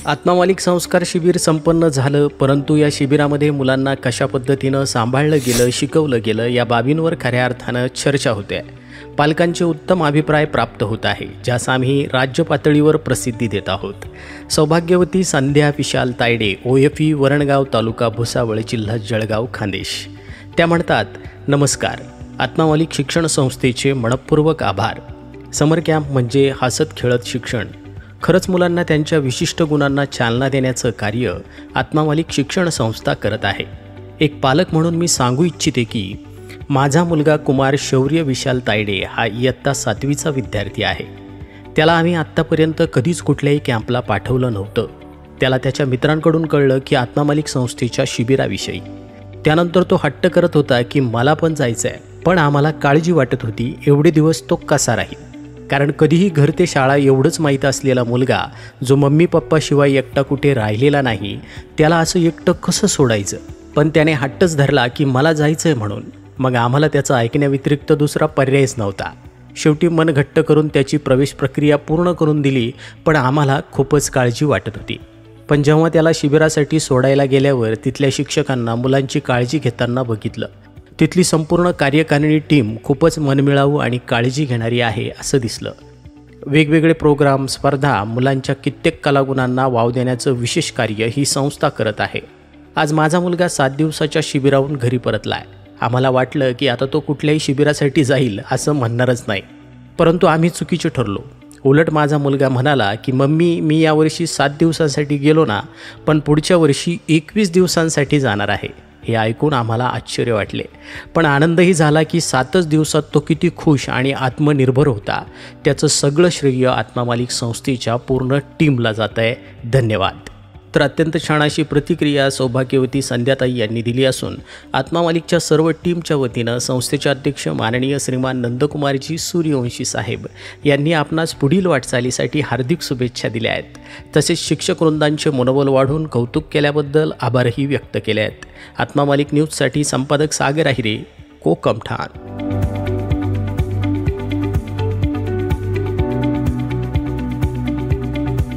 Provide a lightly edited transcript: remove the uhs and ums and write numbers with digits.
आत्मा मालिक संस्कार शिबिर संपन्न झालं, परंतु या शिबिरामध्ये मुलांना कशा पद्धतीनं सांभाळलं गेलं, शिकवलं गेलं या बाबींवर खऱ्या अर्थानं चर्चा होते आहे. पालकांचे उत्तम अभिप्राय प्राप्त होत आहे, ज्यास आम्ही राज्य पातळीवर प्रसिद्धी देत आहोत. सौभाग्यवती संध्या विशाल तायडे, OFE वरणगाव, तालुका भुसावळ, जिल्हा जळगाव, खानदेश. त्या म्हणतात, नमस्कार. आत्मा मालिक शिक्षण संस्थेचे मनपूर्वक आभार. समर कॅम्प म्हणजे हसत खेळत शिक्षण. खरंच मुलांना त्यांच्या विशिष्ट गुणांना चालना देण्याचं कार्य आत्मा मालिक शिक्षण संस्था करत आहे. एक पालक म्हणून मी सांगू इच्छिते की माझा मुलगा कुमार शौर्य विशाल तायडे हा इयत्ता 7वीचा विद्यार्थी आहे. त्याला आम्ही आत्तापर्यंत कधीच कुठल्याही कॅम्पला पाठवलं नव्हतं. त्याला त्याच्या मित्रांकडून कळलं की आत्मा मालिक संस्थेच्या शिबिराविषयी. त्यानंतर तो हट्ट करत होता की मला पण जायचं आहे, पण आम्हाला काळजी वाटत होती एवढे दिवस तो कसा राहील. कारण कधीही घर ते शाळा एवढंच माहीत असलेला मुलगा, जो मम्मी पप्पाशिवाय एकटा कुठे राहिलेला नाही, त्याला असं एकटं कसं सोडायचं. पण त्याने हट्टच धरला की मला जायचं आहे म्हणून. मग आम्हाला त्याचं ऐकण्याव्यतिरिक्त दुसरा पर्यायच नव्हता. शेवटी मन घट्ट करून त्याची प्रवेश प्रक्रिया पूर्ण करून दिली, पण आम्हाला खूपच काळजी वाटत होती. पण जेव्हा त्याला शिबिरासाठी सोडायला गेल्यावर तिथल्या शिक्षकांना मुलांची काळजी घेताना बघितलं. तिथली संपूर्ण कार्यकारिणी टीम खूपच मनमिळावू आणि काळजी घेणारी आहे असं दिसलं. वेगवेगळे प्रोग्राम, स्पर्धा, मुलांच्या कित्येक कलागुणांना वाव देण्याचं विशेष कार्य ही संस्था करत आहे. आज माझा मुलगा 7 दिवसाच्या शिबिराहून घरी परतलाय. आम्हाला वाटलं की आता तो कुठल्याही शिबिरासाठी जाईल असं म्हणणारच नाही, परंतु आम्ही चुकीचे ठरलो. उलट माझा मुलगा म्हणाला की मम्मी, मी यावर्षी 7 दिवसांसाठी गेलो ना, पण पुढच्या वर्षी 21 दिवसांसाठी जाणार आहे. हे ऐकून आम्हाला आश्चर्य वाटले, पण आनंदही झाला की 7च दिवसात तो किती खुश आणि आत्मनिर्भर होता. त्याचं सगळं श्रेय आत्मा मालिक संस्थेच्या पूर्ण टीमला जात आहे. धन्यवाद. तर अत्यंत छान अशी प्रतिक्रिया सौभाग्यवती संध्याताई यांनी दिली असून आत्मा मालिकच्या सर्व टीमच्या वतीनं संस्थेचे अध्यक्ष माननीय श्रीमान नंदकुमारजी सूर्यवंशी साहेब यांनी आपणास पुढील वाटचालीसाठी हार्दिक शुभेच्छा दिल्या आहेत. तसेच शिक्षक वृंदांचे मनोबल वाढून कौतुक केल्याबद्दल आभारही व्यक्त केले आहेत. आत्मा मालिक न्यूजसाठी संपादक सागर आहिरे, कोकम ठाण.